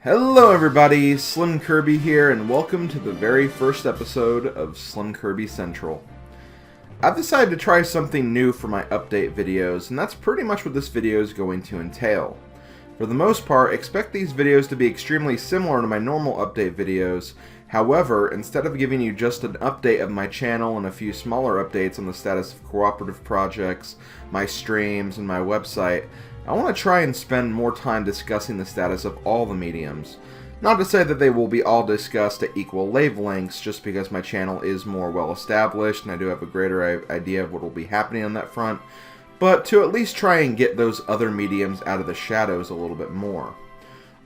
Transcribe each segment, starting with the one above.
Hello everybody, SlimKirby here, and welcome to the very first episode of SlimKirby Central. I've decided to try something new for my update videos, and that's pretty much what this video is going to entail. For the most part, expect these videos to be extremely similar to my normal update videos. However, instead of giving you just an update of my channel and a few smaller updates on the status of cooperative projects, my streams, and my website, I want to try and spend more time discussing the status of all the mediums. Not to say that they will be all discussed at equal wavelengths, just because my channel is more well established and I do have a greater idea of what will be happening on that front, but to at least try and get those other mediums out of the shadows a little bit more.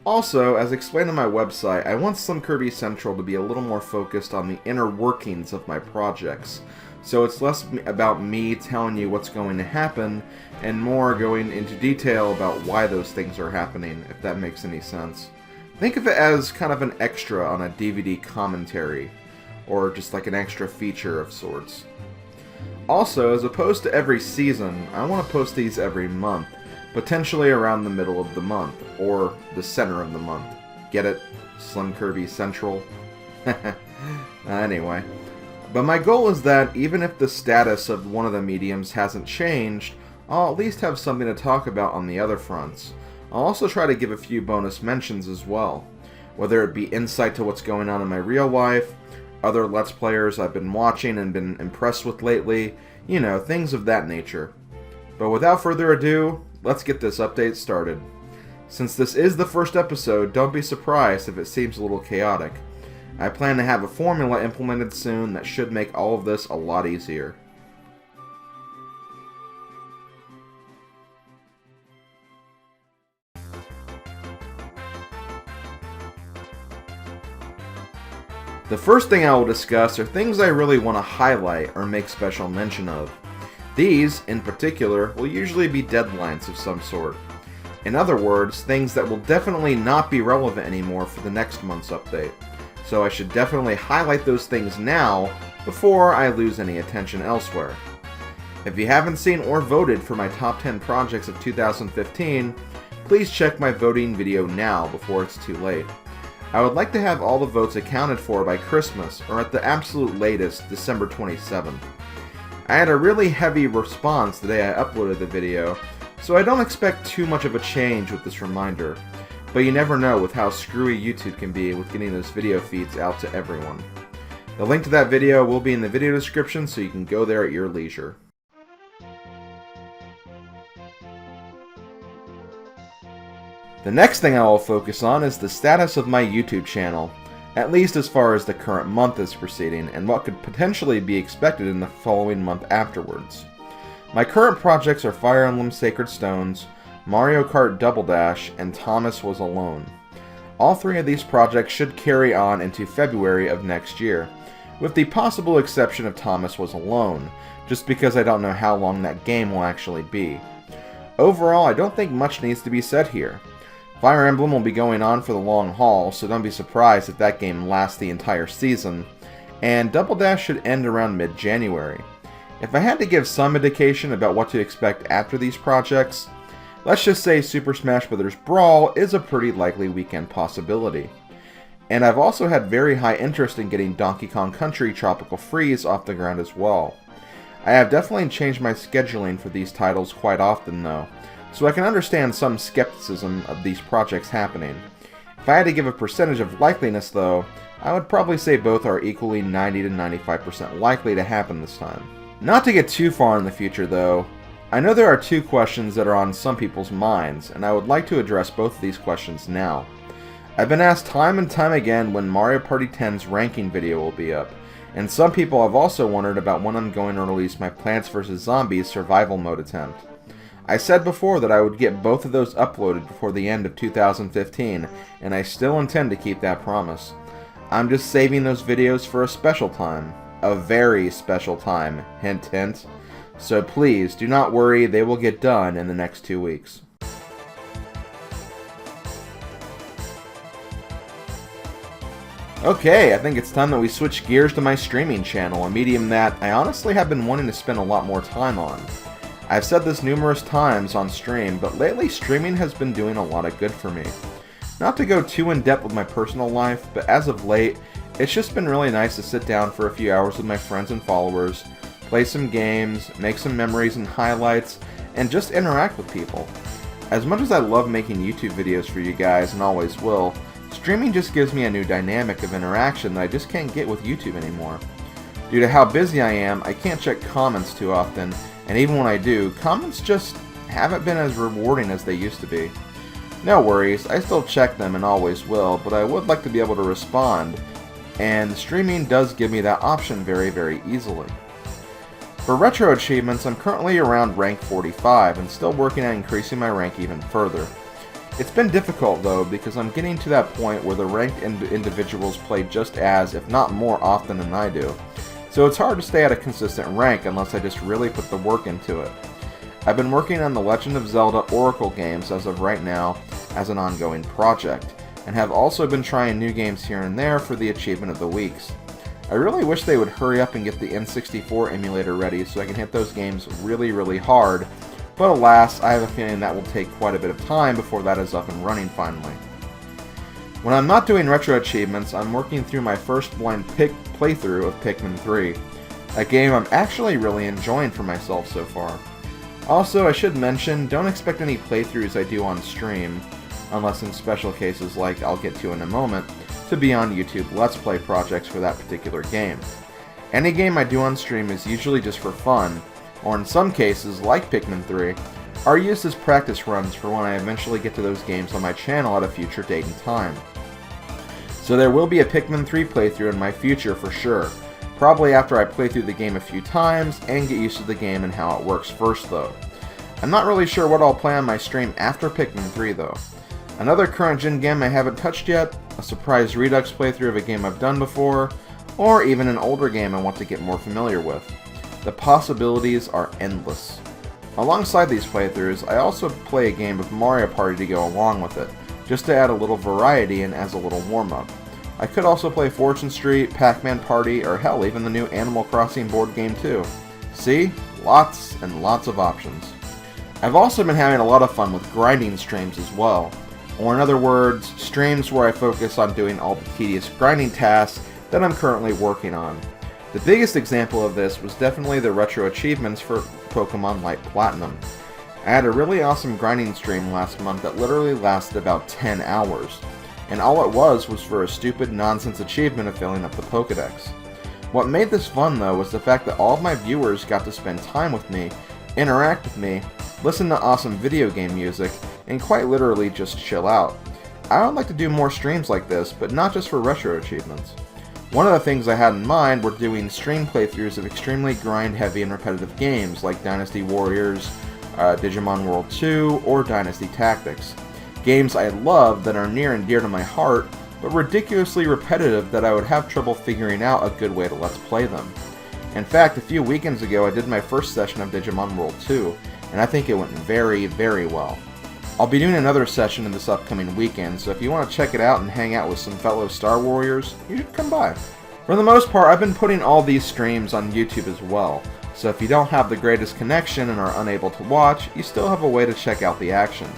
Also, as explained on my website, I want SlimKirby Central to be a little more focused on the inner workings of my projects. So it's less about me telling you what's going to happen, and more going into detail about why those things are happening, if that makes any sense. Think of it as kind of an extra on a DVD commentary, or just like an extra feature of sorts. Also, as opposed to every season, I want to post these every month, potentially around the middle of the month, or the center of the month. Get it? SlimKirby Central? Anyway. But my goal is that, even if the status of one of the mediums hasn't changed, I'll at least have something to talk about on the other fronts. I'll also try to give a few bonus mentions as well, whether it be insight to what's going on in my real life, other Let's Players I've been watching and been impressed with lately, you know, things of that nature. But without further ado, let's get this update started. Since this is the first episode, don't be surprised if it seems a little chaotic. I plan to have a formula implemented soon that should make all of this a lot easier. The first thing I will discuss are things I really want to highlight or make special mention of. These, in particular, will usually be deadlines of some sort. In other words, things that will definitely not be relevant anymore for the next month's update. So I should definitely highlight those things now before I lose any attention elsewhere. If you haven't seen or voted for my top 10 projects of 2015, please check my voting video now before it's too late. I would like to have all the votes accounted for by Christmas, or at the absolute latest, December 27th. I had a really heavy response the day I uploaded the video, so I don't expect too much of a change with this reminder. But you never know with how screwy YouTube can be with getting those video feeds out to everyone. The link to that video will be in the video description, so you can go there at your leisure. The next thing I will focus on is the status of my YouTube channel, at least as far as the current month is proceeding, and what could potentially be expected in the following month afterwards. My current projects are Fire Emblem Sacred Stones, Mario Kart Double Dash, and Thomas Was Alone. All three of these projects should carry on into February of next year, with the possible exception of Thomas Was Alone, just because I don't know how long that game will actually be. Overall, I don't think much needs to be said here. Fire Emblem will be going on for the long haul, so don't be surprised if that game lasts the entire season, and Double Dash should end around mid-January. If I had to give some indication about what to expect after these projects, let's just say Super Smash Bros. Brawl is a pretty likely weekend possibility. And I've also had very high interest in getting Donkey Kong Country Tropical Freeze off the ground as well. I have definitely changed my scheduling for these titles quite often though, so I can understand some skepticism of these projects happening. If I had to give a percentage of likeliness though, I would probably say both are equally 90 to 95% likely to happen this time. Not to get too far in the future though, I know there are two questions that are on some people's minds, and I would like to address both of these questions now. I've been asked time and time again when Mario Party 10's ranking video will be up, and some people have also wondered about when I'm going to release my Plants vs. Zombies survival mode attempt. I said before that I would get both of those uploaded before the end of 2015, and I still intend to keep that promise. I'm just saving those videos for a special time. A very special time, hint hint. So please, do not worry, they will get done in the next 2 weeks. Okay, I think it's time that we switch gears to my streaming channel, a medium that I honestly have been wanting to spend a lot more time on. I've said this numerous times on stream, but lately streaming has been doing a lot of good for me. Not to go too in depth with my personal life, but as of late, it's just been really nice to sit down for a few hours with my friends and followers, play some games, make some memories and highlights, and just interact with people. As much as I love making YouTube videos for you guys, and always will, streaming just gives me a new dynamic of interaction that I just can't get with YouTube anymore. Due to how busy I am, I can't check comments too often, and even when I do, comments just haven't been as rewarding as they used to be. No worries, I still check them and always will, but I would like to be able to respond, and streaming does give me that option very, very easily. For retro achievements, I'm currently around rank 45 and still working at increasing my rank even further. It's been difficult though, because I'm getting to that point where the ranked individuals play just as, if not more often than I do. So it's hard to stay at a consistent rank unless I just really put the work into it. I've been working on the Legend of Zelda Oracle games as of right now as an ongoing project, and have also been trying new games here and there for the achievement of the weeks. I really wish they would hurry up and get the N64 emulator ready so I can hit those games really, really hard, but alas, I have a feeling that will take quite a bit of time before that is up and running finally. When I'm not doing retro achievements, I'm working through my first blind playthrough of Pikmin 3, a game I'm actually really enjoying for myself so far. Also, I should mention, don't expect any playthroughs I do on stream, unless in special cases like I'll get to in a moment, to be on YouTube Let's Play projects for that particular game. Any game I do on stream is usually just for fun, or in some cases, like Pikmin 3, are used as practice runs for when I eventually get to those games on my channel at a future date and time. So there will be a Pikmin 3 playthrough in my future for sure, probably after I play through the game a few times and get used to the game and how it works first though. I'm not really sure what I'll play on my stream after Pikmin 3 though. Another current gen game I haven't touched yet, a surprise Redux playthrough of a game I've done before, or even an older game I want to get more familiar with. The possibilities are endless. Alongside these playthroughs, I also play a game of Mario Party to go along with it, just to add a little variety and as a little warm-up. I could also play Fortune Street, Pac-Man Party, or hell, even the new Animal Crossing board game too. See? Lots and lots of options. I've also been having a lot of fun with grinding streams as well. Or in other words, streams where I focus on doing all the tedious grinding tasks that I'm currently working on. The biggest example of this was definitely the retro achievements for Pokemon Light Platinum. I had a really awesome grinding stream last month that literally lasted about 10 hours, and all it was for a stupid nonsense achievement of filling up the Pokedex. What made this fun though was the fact that all of my viewers got to spend time with me, interact with me, listen to awesome video game music, and quite literally just chill out. I would like to do more streams like this, but not just for retro achievements. One of the things I had in mind were doing stream playthroughs of extremely grind-heavy and repetitive games like Dynasty Warriors, Digimon World 2, or Dynasty Tactics. Games I love that are near and dear to my heart, but ridiculously repetitive that I would have trouble figuring out a good way to let's play them. In fact, a few weekends ago I did my first session of Digimon World 2, and I think it went very, very well. I'll be doing another session in this upcoming weekend, so if you want to check it out and hang out with some fellow Star Warriors, you should come by. For the most part, I've been putting all these streams on YouTube as well, so if you don't have the greatest connection and are unable to watch, you still have a way to check out the action.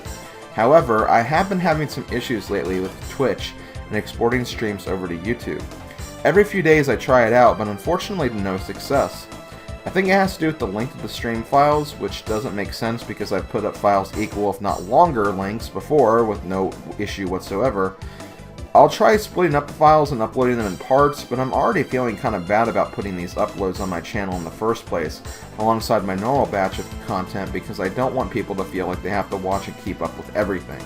However, I have been having some issues lately with Twitch and exporting streams over to YouTube. Every few days I try it out, but unfortunately to no success. I think it has to do with the length of the stream files, which doesn't make sense because I've put up files equal if not longer lengths before with no issue whatsoever. I'll try splitting up the files and uploading them in parts, but I'm already feeling kind of bad about putting these uploads on my channel in the first place, alongside my normal batch of content because I don't want people to feel like they have to watch and keep up with everything.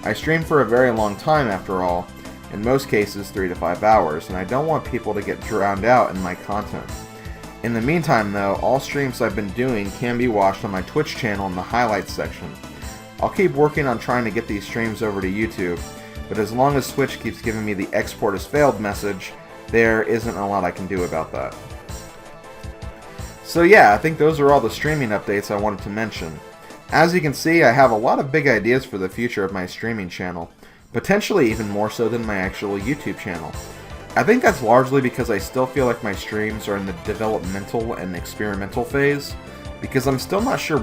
I stream for a very long time after all, in most cases 3 to 5 hours, and I don't want people to get drowned out in my content. In the meantime though, all streams I've been doing can be watched on my Twitch channel in the highlights section. I'll keep working on trying to get these streams over to YouTube, but as long as Twitch keeps giving me the export has failed message, there isn't a lot I can do about that. So yeah, I think those are all the streaming updates I wanted to mention. As you can see, I have a lot of big ideas for the future of my streaming channel, potentially even more so than my actual YouTube channel. I think that's largely because I still feel like my streams are in the developmental and experimental phase, because I'm still not sure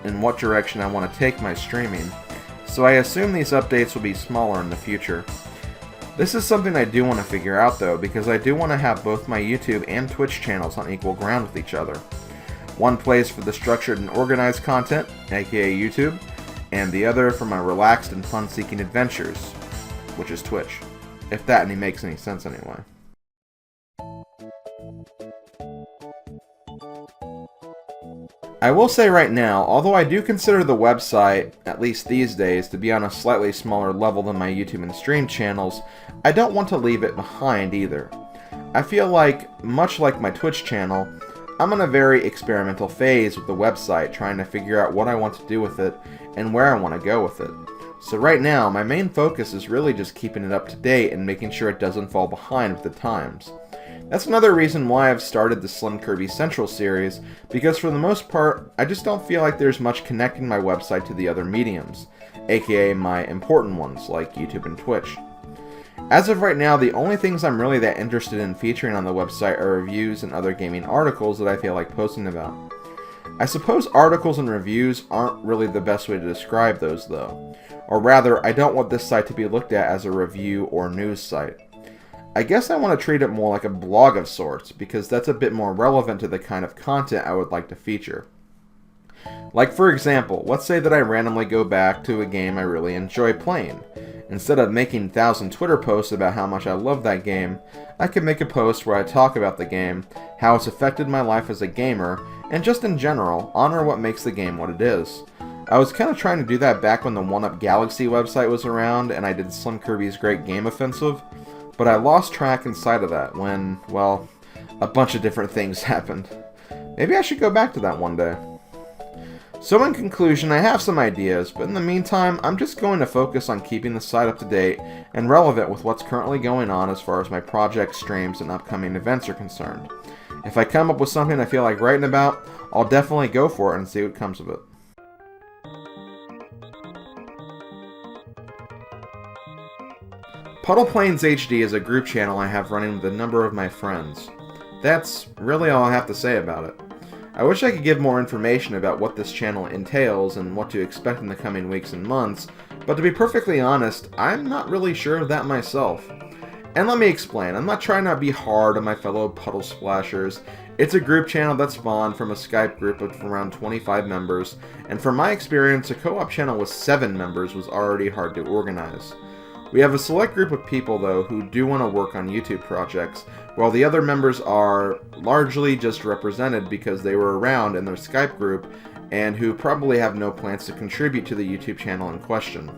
in what direction I want to take my streaming. so I assume these updates will be smaller in the future. This is something I do want to figure out though, because I do want to have both my YouTube and Twitch channels on equal ground with each other. One place for the structured and organized content, aka YouTube, and the other for my relaxed and fun-seeking adventures, which is Twitch. If that makes any sense anyway. I will say right now, although I do consider the website, at least these days, to be on a slightly smaller level than my YouTube and stream channels, I don't want to leave it behind either. I feel like, much like my Twitch channel, I'm in a very experimental phase with the website, trying to figure out what I want to do with it and where I want to go with it. So right now, my main focus is really just keeping it up to date and making sure it doesn't fall behind with the times. That's another reason why I've started the SlimKirby Central series, because for the most part, I just don't feel like there's much connecting my website to the other mediums, aka my important ones like YouTube and Twitch. As of right now, the only things I'm really that interested in featuring on the website are reviews and other gaming articles that I feel like posting about. I suppose articles and reviews aren't really the best way to describe those though, or rather, I don't want this site to be looked at as a review or news site. I guess I want to treat it more like a blog of sorts, because that's a bit more relevant to the kind of content I would like to feature. Like for example, let's say that I randomly go back to a game I really enjoy playing. Instead of making 1,000 Twitter posts about how much I love that game, I could make a post where I talk about the game, how it's affected my life as a gamer, and just in general, honor what makes the game what it is. I was kind of trying to do that back when the 1UP Galaxy website was around and I did SlimKirby's Great Game Offensive, but I lost track inside of that when, well, a bunch of different things happened. Maybe I should go back to that one day. So in conclusion, I have some ideas, but in the meantime, I'm just going to focus on keeping the site up to date and relevant with what's currently going on as far as my project, streams, and upcoming events are concerned. If I come up with something I feel like writing about, I'll definitely go for it and see what comes of it. PuddlePlainsHD is a group channel I have running with a number of my friends. That's really all I have to say about it. I wish I could give more information about what this channel entails and what to expect in the coming weeks and months, but to be perfectly honest, I'm not really sure of that myself. And let me explain, I'm not trying to be hard on my fellow Puddle Splashers. It's a group channel that spawned from a Skype group of around 25 members, and from my experience, a co-op channel with 7 members was already hard to organize. We have a select group of people, though, who do want to work on YouTube projects, while the other members are largely just represented because they were around in their Skype group and who probably have no plans to contribute to the YouTube channel in question.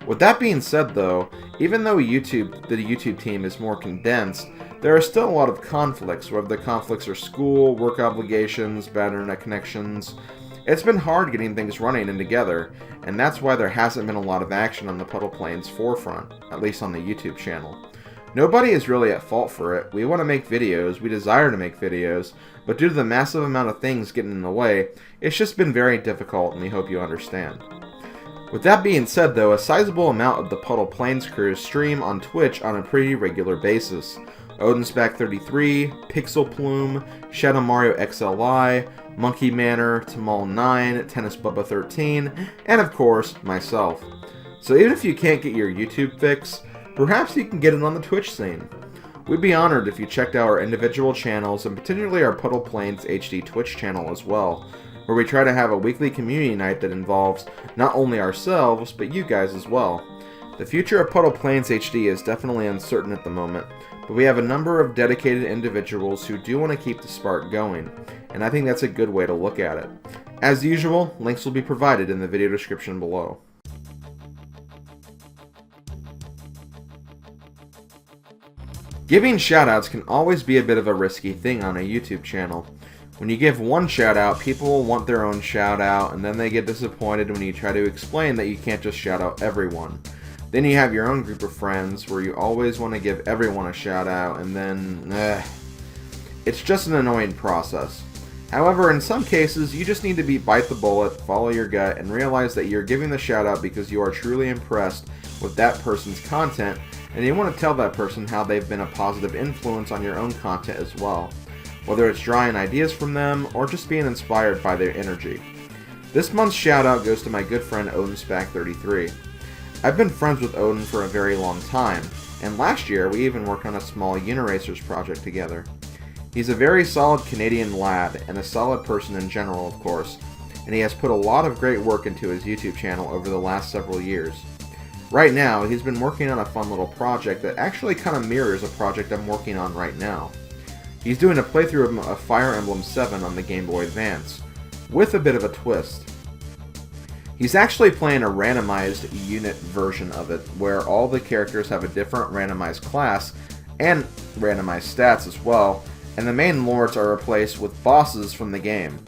With that being said, though, even though the YouTube team is more condensed, there are still a lot of conflicts, whether the conflicts are school, work obligations, bad internet connections. It's been hard getting things running and together, and that's why there hasn't been a lot of action on the PuddlePlains forefront, at least on the YouTube channel. Nobody is really at fault for it. We want to make videos, we desire to make videos, but due to the massive amount of things getting in the way, it's just been very difficult, and we hope you understand. With that being said though, a sizable amount of the PuddlePlains crew stream on Twitch on a pretty regular basis. OdinSpack33, Pixel Plume, Shadow Mario XLI, Monkey Manor, Tamal9, Tennis Bubba 13, and of course, myself. So even if you can't get your YouTube fix, perhaps you can get it on the Twitch scene. We'd be honored if you checked out our individual channels and particularly our PuddlePlainsHD Twitch channel as well, where we try to have a weekly community night that involves not only ourselves, but you guys as well. The future of PuddlePlainsHD is definitely uncertain at the moment, but we have a number of dedicated individuals who do want to keep the spark going, and I think that's a good way to look at it. As usual, links will be provided in the video description below. Giving shoutouts can always be a bit of a risky thing on a YouTube channel. When you give one shoutout, people will want their own shoutout, and then they get disappointed when you try to explain that you can't just shout out everyone. Then you have your own group of friends where you always want to give everyone a shout out, and then, it's just an annoying process. However, in some cases, you just need to bite the bullet, follow your gut, and realize that you're giving the shout out because you are truly impressed with that person's content, and you want to tell that person how they've been a positive influence on your own content as well, whether it's drawing ideas from them or just being inspired by their energy. This month's shoutout goes to my good friend OdinSpack33. I've been friends with Odin for a very long time, and last year we even worked on a small Uniracers project together. He's a very solid Canadian lad, and a solid person in general, of course, and he has put a lot of great work into his YouTube channel over the last several years. Right now, he's been working on a fun little project that actually kind of mirrors a project I'm working on right now. He's doing a playthrough of Fire Emblem 7 on the Game Boy Advance, with a bit of a twist. He's actually playing a randomized unit version of it, where all the characters have a different randomized class, and randomized stats as well, and the main lords are replaced with bosses from the game.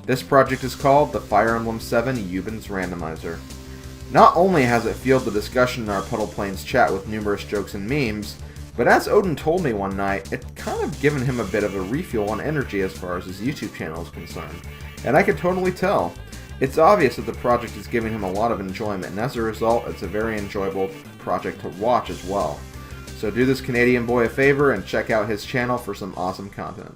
This project is called the Fire Emblem 7 Yubin's Randomizer. Not only has it fueled the discussion in our PuddlePlains chat with numerous jokes and memes, but as Odin told me one night, it kind of given him a bit of a refuel on energy as far as his YouTube channel is concerned. And I could totally tell. It's obvious that the project is giving him a lot of enjoyment, and as a result, it's a very enjoyable project to watch as well. So do this Canadian boy a favor and check out his channel for some awesome content.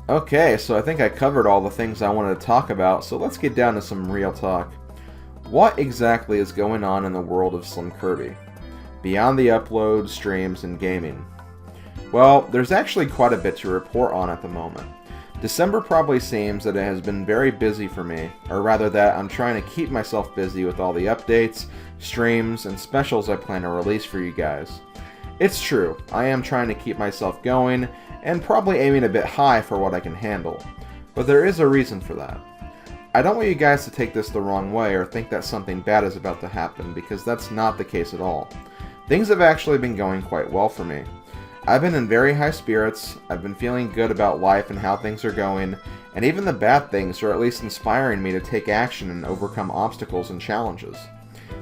Okay, so I think I covered all the things I wanted to talk about, so let's get down to some real talk. What exactly is going on in the world of SlimKirby, beyond the uploads, streams, and gaming? Well, there's actually quite a bit to report on at the moment. December probably seems that it has been very busy for me, or rather that I'm trying to keep myself busy with all the updates, streams, and specials I plan to release for you guys. It's true, I am trying to keep myself going, and probably aiming a bit high for what I can handle. But there is a reason for that. I don't want you guys to take this the wrong way or think that something bad is about to happen, because that's not the case at all. Things have actually been going quite well for me. I've been in very high spirits, I've been feeling good about life and how things are going, and even the bad things are at least inspiring me to take action and overcome obstacles and challenges.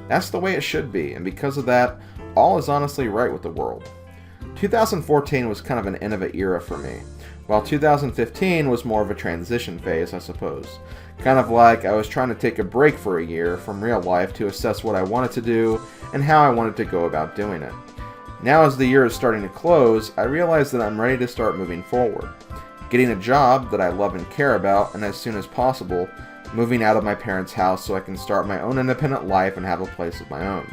That's the way it should be, and because of that, all is honestly right with the world. 2014 was kind of an end of an era for me, while 2015 was more of a transition phase, I suppose. Kind of like I was trying to take a break for a year from real life to assess what I wanted to do and how I wanted to go about doing it. Now as the year is starting to close, I realize that I'm ready to start moving forward. Getting a job that I love and care about, and as soon as possible, moving out of my parents' house so I can start my own independent life and have a place of my own.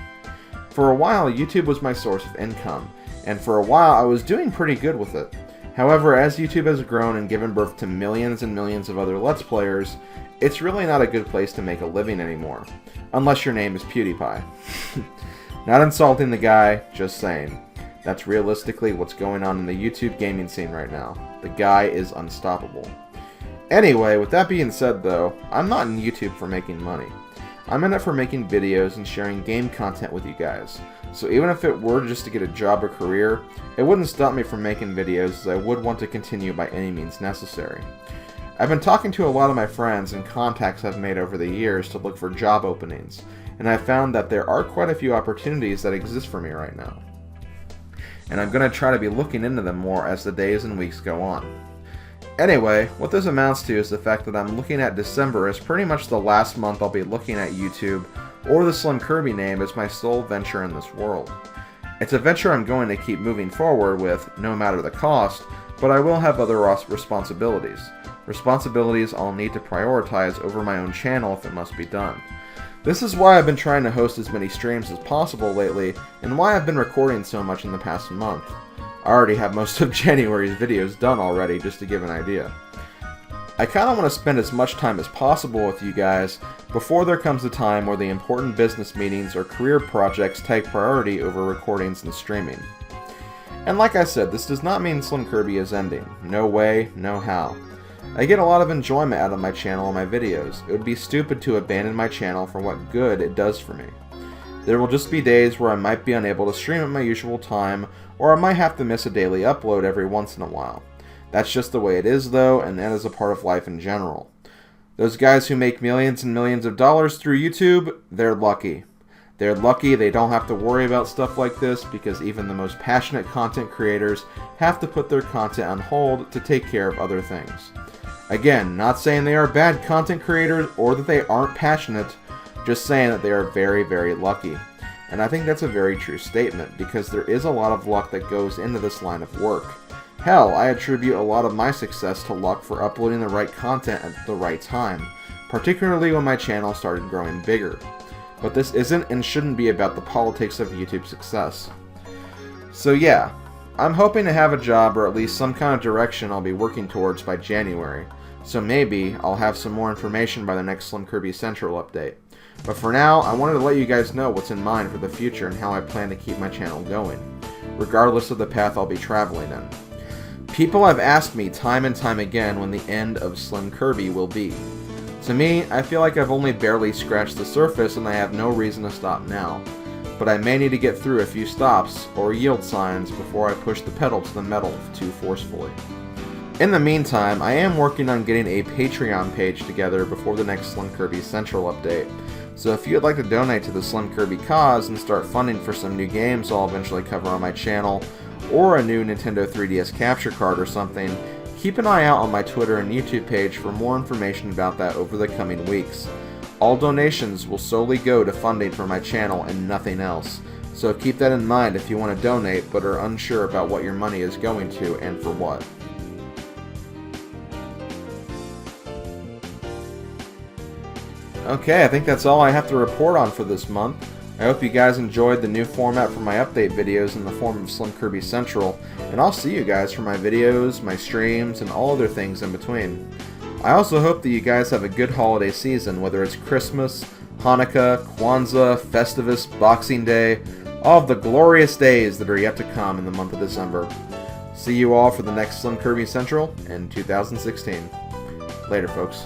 For a while, YouTube was my source of income, and for a while I was doing pretty good with it. However, as YouTube has grown and given birth to millions and millions of other Let's Players, it's really not a good place to make a living anymore. Unless your name is PewDiePie. Not insulting the guy, just saying. That's realistically what's going on in the YouTube gaming scene right now. The guy is unstoppable. Anyway, with that being said though, I'm not in YouTube for making money. I'm in it for making videos and sharing game content with you guys. So even if it were just to get a job or career, it wouldn't stop me from making videos, as I would want to continue by any means necessary. I've been talking to a lot of my friends and contacts I've made over the years to look for job openings, and I've found that there are quite a few opportunities that exist for me right now. And I'm going to try to be looking into them more as the days and weeks go on. Anyway, what this amounts to is the fact that I'm looking at December as pretty much the last month I'll be looking at YouTube, or the SlimKirby name, as my sole venture in this world. It's a venture I'm going to keep moving forward with, no matter the cost, but I will have other responsibilities. Responsibilities I'll need to prioritize over my own channel if it must be done. This is why I've been trying to host as many streams as possible lately, and why I've been recording so much in the past month. I already have most of January's videos done already, just to give an idea. I kinda want to spend as much time as possible with you guys before there comes a time where the important business meetings or career projects take priority over recordings and streaming. And like I said, this does not mean SlimKirby is ending. No way, no how. I get a lot of enjoyment out of my channel and my videos. It would be stupid to abandon my channel for what good it does for me. There will just be days where I might be unable to stream at my usual time, or I might have to miss a daily upload every once in a while. That's just the way it is though, and that is a part of life in general. Those guys who make millions and millions of dollars through YouTube, they're lucky. They're lucky they don't have to worry about stuff like this, because even the most passionate content creators have to put their content on hold to take care of other things. Again, not saying they are bad content creators or that they aren't passionate, just saying that they are very, very lucky. And I think that's a very true statement, because there is a lot of luck that goes into this line of work. Hell, I attribute a lot of my success to luck for uploading the right content at the right time, particularly when my channel started growing bigger. But this isn't and shouldn't be about the politics of YouTube success. So yeah, I'm hoping to have a job or at least some kind of direction I'll be working towards by January, so maybe I'll have some more information by the next SlimKirby Central update. But for now, I wanted to let you guys know what's in mind for the future and how I plan to keep my channel going, regardless of the path I'll be traveling in. People have asked me time and time again when the end of SlimKirby will be. To me, I feel like I've only barely scratched the surface and I have no reason to stop now. But I may need to get through a few stops or yield signs before I push the pedal to the metal too forcefully. In the meantime, I am working on getting a Patreon page together before the next SlimKirby Central update. So if you'd like to donate to the SlimKirby cause and start funding for some new games I'll eventually cover on my channel, or a new Nintendo 3DS capture card or something, keep an eye out on my Twitter and YouTube page for more information about that over the coming weeks. All donations will solely go to funding for my channel and nothing else, so keep that in mind if you want to donate but are unsure about what your money is going to and for what. Okay, I think that's all I have to report on for this month. I hope you guys enjoyed the new format for my update videos in the form of SlimKirby Central, and I'll see you guys for my videos, my streams, and all other things in between. I also hope that you guys have a good holiday season, whether it's Christmas, Hanukkah, Kwanzaa, Festivus, Boxing Day, all of the glorious days that are yet to come in the month of December. See you all for the next SlimKirby Central in 2016. Later, folks.